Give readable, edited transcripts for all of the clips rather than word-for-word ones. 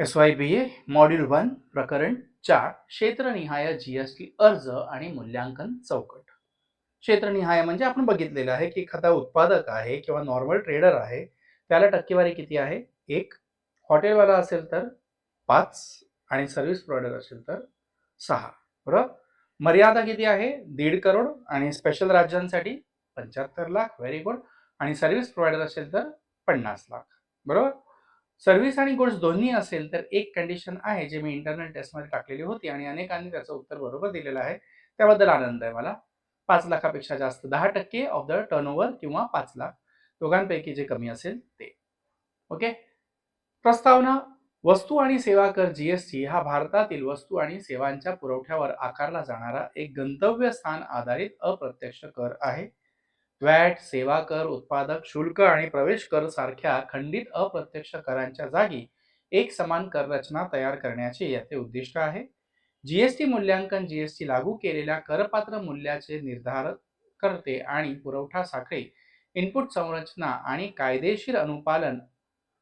SYBA module 1 प्रकरण 4 क्षेत्रनिहाय GST अर्ज आणि मूल्यांकन चौकट. क्षेत्रनिहाय म्हणजे आपण बघितलेलं आहे की एखादा उत्पादक आहे किंवा नॉर्मल ट्रेडर आहे त्याला टक्केवारी किती आहे? 1. हॉटेलवाला असेल तर 5 आणि सर्व्हिस प्रोव्हायडर असेल तर 6. बरोबर. मर्यादा किती आहे? 1.5 करोड आणि स्पेशल राज्यांसाठी 75 लाख. Very good. आणि सर्व्हिस प्रोव्हायडर असेल तर 50 लाख. बरोबर. सर्व्हिस आणि गुड्स दोन्ही असेल तर एक कंडिशन आहे जे मी इंटरनल टेस्टमध्ये टाकलेली होती आणि अनेकांनी त्याचं उत्तर बरोबर दिलेलं आहे, त्याबद्दल आनंद आहे मला. 5 लाखापेक्षा जास्त 10% ऑफ द टर्नओव्हर किंवा 5 लाख दोघांपैकी जे कमी असेल ते. ओके. प्रस्तावना. वस्तू आणि सेवा कर जीएसटी हा भारतातील वस्तू आणि सेवांच्या पुरवठ्यावर आकारला जाणारा एक गंतव्यस्थान आधारित अप्रत्यक्ष कर आहे. वॅट, सेवा कर, उत्पादक शुल्क आणि प्रवेश कर सारख्या खंडित अप्रत्यक्ष करांच्या जागी एक समान कर रचना तयार करण्याचे याचे उद्दिष्ट आहे. जीएसटी मूल्यांकन जीएसटी लागू केलेल्या करपात्र मूल्याचे निर्धारण करते आणि पुरवठा साखळी, इनपुट संरचना आणि कायदेशीर अनुपालन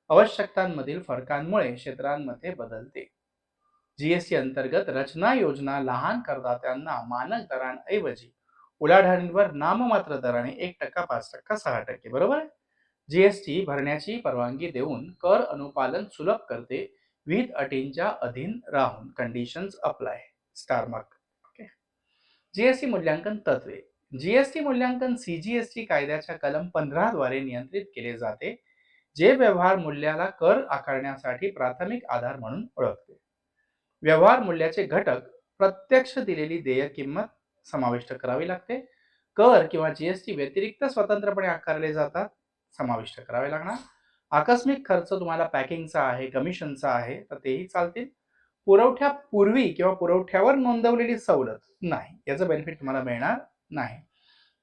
आवश्यकतांमधील फरकांमुळे क्षेत्रांमध्ये बदलते. जीएसटी अंतर्गत रचना योजना लहान करदात्यांना मानक दरांऐवजी उलाढालींवर नाममात्र दराने 1%, 5%, 6%. बरोबर. जीएसटी भरण्याची परवानगी देऊन कर अनुपालन सुलभ करते विविध अटींच्या अधीन राहून. Conditions apply. Star mark. Okay. GST मूल्यांकन तत्वे. जीएसटी मूल्यांकन सीजीएसटी कायद्याच्या कलम 15 द्वारे नियंत्रित केले जाते, जे व्यवहार मूल्याला कर आकारण्यासाठी प्राथमिक आधार म्हणून ओळखते. व्यवहार मूल्याचे घटक प्रत्यक्ष दिलेली देय किंमत समाविष्ट करावी लागते. कर किंवा जीएसटी व्यतिरिक्त स्वतंत्रपणे आकारले जातात, समाविष्ट करावे लागणार. आकस्मिक खर्च तुम्हाला पॅकिंगचा आहे, कमिशनचा आहे तर तेही चालतील. पुरवठ्यापूर्वी किंवा पुरवठ्यावर नोंदवलेली सवलत नाही, याचं बेनिफिट तुम्हाला मिळणार नाही.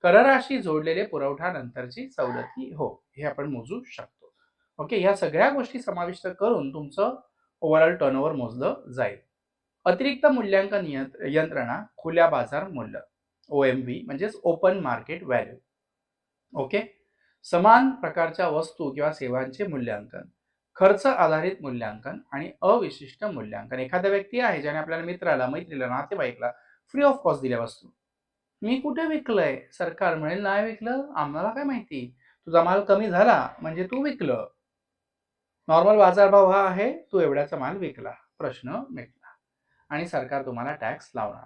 कराराशी जोडलेले पुरवठ्यानंतरची सवलत ही हो, हे आपण मोजू शकतो. ओके. या सगळ्या गोष्टी समाविष्ट करून तुमचं ओव्हरऑल टर्नओव्हर मोजलं जाईल. अतिरिक्त मूल्यांकन यंत्रणा खुल्या बाजार मूल्य OMV म्हणजेच ओपन मार्केट व्हॅल्यू. ओके. समान प्रकारच्या वस्तू किंवा सेवांचे मूल्यांकन, खर्च आधारित मूल्यांकन आणि अविशिष्ट मूल्यांकन. एखादा व्यक्ती आहे ज्याने आपल्याला मित्राला, मैत्रीला, नातेवाईकला फ्री ऑफ कॉस्ट दिल्या वस्तू. मी कुठे विकलंय? सरकार म्हणेल नाही विकलं, आम्हाला काय माहिती, तुझा माल कमी झाला म्हणजे तू विकलं, नॉर्मल बाजारभाव हा आहे, तू एवढ्याचा माल विकला, प्रश्न मिटला आणि सरकार तुम्हाला टॅक्स लावणार.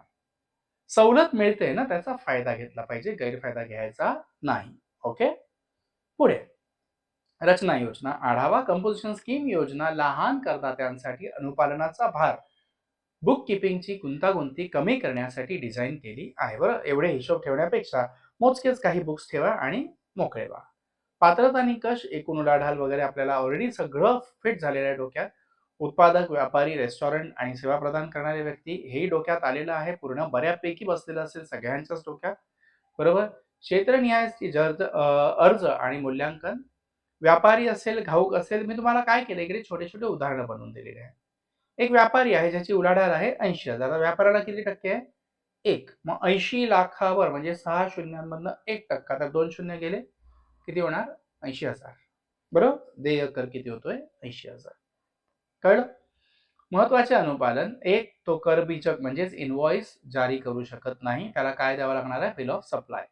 सवलत मिळते ना, त्याचा फायदा घेतला पाहिजे, गैरफायदा घ्यायचा नाही. ओके. पुढे रचना योजना आढावा. कंपोजिशन स्कीम योजना लहान करदात्यांसाठी अनुपालनाचा भार, बुक किपिंगची गुंतागुंती कमी करण्यासाठी डिझाईन केली आहे. बरं, एवढे हिशोब ठेवण्यापेक्षा मोजकेच काही बुक्स ठेवा आणि मोकळे व्हा. पात्रता निकष, एकूण उलाढाल वगैरे आपल्याला ऑलरेडी सगळं फिट झालेलं आहे डोक्यात. उत्पादक, व्यापारी, रेस्टॉरंट आणि सेवा प्रदान करणारे व्यक्ती हेही डोक्यात आलेलं आहे, पूर्ण बऱ्यापैकी बसलेलं असेल सगळ्यांच्याच डोक्यात. बरोबर. क्षेत्रनिहाय अर्ज आणि मूल्यांकन. व्यापारी असेल, घाऊक असेल, मी तुम्हाला काय केलं इकडे छोटे छोटे उदाहरणं बनवून दिलेले आहे. एक व्यापारी आहे ज्याची उलाढाल आहे 80,000. व्यापाराला किती टक्के आहे? 1. मग 80 लाखावर म्हणजे 6 शून्यांमधनं 1%, तर 2 शून्य गेले, किती होणार? 80,000. बरोबर. देय कर किती होतोय? 80,000. कळलं? महत्वाचे अनुपालन. एक, तो कर बीजक म्हणजेच इनव्हॉइस जारी करू शकत नाही, त्याला काय द्यावं लागणार आहे? Bill of supply.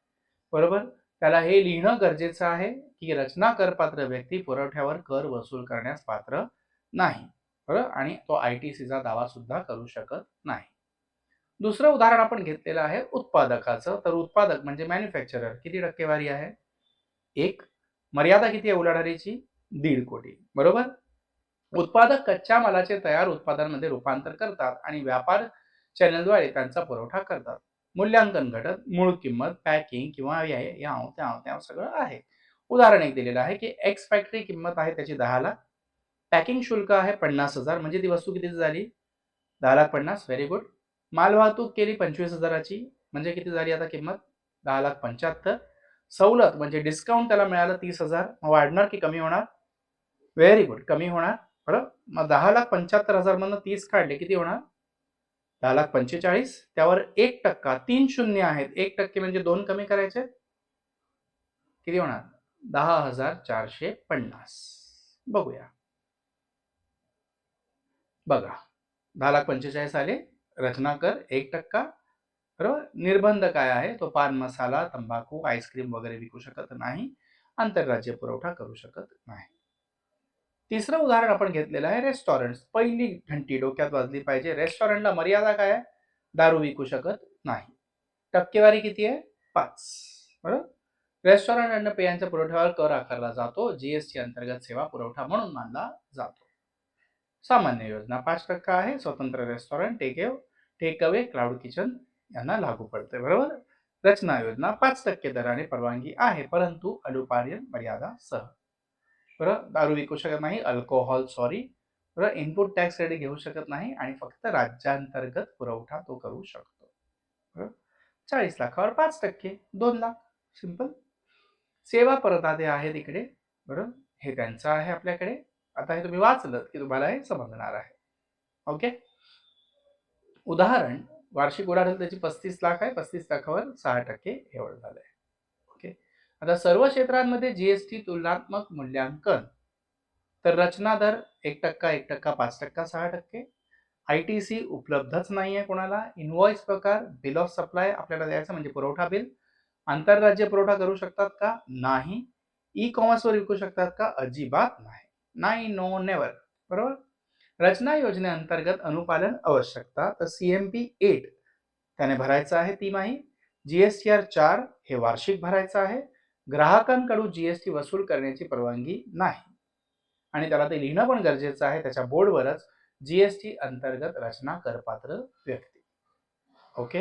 बरोबर. त्याला हे लिहिणं गरजेचं आहे की रचना करपात्र व्यक्ती पुरवठ्यावर कर वसूल करण्यास पात्र नाही. बरोबर. आणि तो ITCचा दावा सुद्धा करू शकत नाही. दुसरं उदाहरण आपण घेतलेलं आहे उत्पादकाचं. तर उत्पादक म्हणजे मॅन्युफॅक्चरर. किती टक्केवारी आहे? 1. मर्यादा किती आहे उलाढालीची? 1.5 कोटी. बरोबर. उत्पादक कच्च्या मालाचे तयार उत्पादनांमध्ये रूपांतर करतात आणि व्यापार चॅनलद्वारे त्यांचा पुरवठा करतात. मूल्यांकन घटक, मूळ किंमत, पॅकिंग किंवा त्या सगळं आहे. उदाहरण एक दिलेलं आहे की एक्स फॅक्टरी किंमत आहे त्याची 10 लाख, पॅकिंग शुल्क आहे 50,000, म्हणजे ती वस्तू किती झाली? 10,50,000. Very good. माल वाहतूक केली 25,000ची, म्हणजे किती झाली आता किंमत? 10,75,000. सवलत म्हणजे डिस्काउंट त्याला मिळालं 30,000. मग वाढणार की कमी होणार? व्हेरी गुड, कमी होणार. बरोबर. मग 10,75,000 मधनं 30 काढले, किती होणार? 10,45,000. त्यावर 1%, 3 शून्य आहेत, 1% म्हणजे 2 कमी करायचे, किती होणार? 10,450. बघूया. बघा, 10,45,000 आले, रचना कर 1%, बरोबर. निर्बंध काय आहे, तो पान मसाला, तंबाखू, आईस्क्रीम वगैरे विकू शकत नाही, आंतरराज्य पुरवठा करू शकत नाही. तिसरं उदाहरण आपण घेतलेलं आहे रेस्टॉरंट. पहिली घंटी डोक्यात वाजली पाहिजे. रेस्टॉरंटला मर्यादा काय आहे, दारू विकू शकत नाही. टक्केवारी किती आहे, 5. बरोबर. रेस्टॉरंट अन्न पेयांच्या पुरवठ्यावर कर आकारला जातो, जीएसटी अंतर्गत सेवा पुरवठा म्हणून मानला जातो. सामान्य योजना 5% आहे, स्वतंत्र restaurant, takeaway, cloud kitchen यांना लागू पडते. बरोबर. रचना योजना 5% दराने परवानगी आहे, परंतु अल्पकालीन मर्यादा सह. बरोबर. दारू विकू शकत नाही, अल्कोहोल सॉरी, बरोबर. इनपुट टॅक्स क्रेडिट घेऊ शकत नाही आणि फक्त राज्यांतर्गत पुरवठा तो करू शकतो. बरोबर. 40 लाखावर 5%, 2 लाख. सिंपल. सेवा प्रदाते आहेत इकडे. बरोबर. हे त्यांचं आहे आपल्याकडे. आता हे तुम्ही वाचलं की तुम्हाला हे समजणार आहे. ओके. उदाहरण, वार्षिक उलाढाल त्याची 35 लाख आहे, 35 लाखावर 6% एवढं झालंय. ओके. आता सर्व क्षेत्रांमध्ये जीएसटी तुलनात्मक मूल्यांकन, तर रचना दर 1%, 1%, 5%, 6%. आयटीसी उपलब्धच नाहीये कोणाला. इनव्हॉइस प्रकार, बिल ऑफ सप्लाय आपल्याला द्यायचं म्हणजे पुरवठा बिल. आंतरराज्य पुरवठा करू शकतात का, नाही. ई कॉमर्सवर विकू शकतात का, अजिबात नाही. नाही, नो, नेवर. बरोबर. रचना योजनेअंतर्गत अनुपालन आवश्यकता, तर सीएमपी 8 त्याने भरायचं आहे तिमाही. जीएसटीआर 4 हे वार्षिक भरायचं आहे. ग्राहकांकडून जीएसटी वसूल करण्याची परवानगी नाही आणि त्याला ते लिहिणं पण गरजेचं आहे, त्याच्या बोर्डवरच, जीएसटी अंतर्गत रचना करपात्र व्यक्ती. ओके.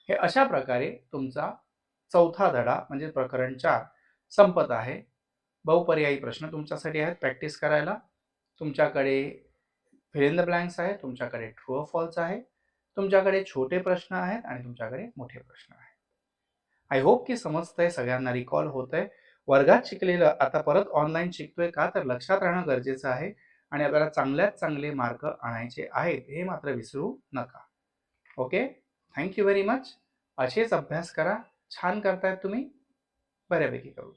हे अशा प्रकारे तुमचा चौथा धडा म्हणजे प्रकरण 4 संपत आहे. बहुपर्यायी प्रश्न तुमच्यासाठी आहेत प्रॅक्टिस करायला. तुमच्याकडे फिल इन द ब्लँक्स आहे, तुमच्याकडे ट्रू ऑर फॉल्स आहे, तुमच्याकडे छोटे प्रश्न आहेत आणि तुमच्याकडे मोठे प्रश्न आहेत. आय होप की समजतंय, सगळ्यांना रिकॉल होतंय. वर्गात शिकलेलं आता परत ऑनलाईन शिकतोय का, तर लक्षात राहणं गरजेचं आहे आणि आपल्याला चांगल्यात चांगले मार्क आणायचे आहेत, हे मात्र विसरू नका. ओके. Thank you very much. असेच अभ्यास करा. छान करतायत तुम्ही, बऱ्यापैकी करू.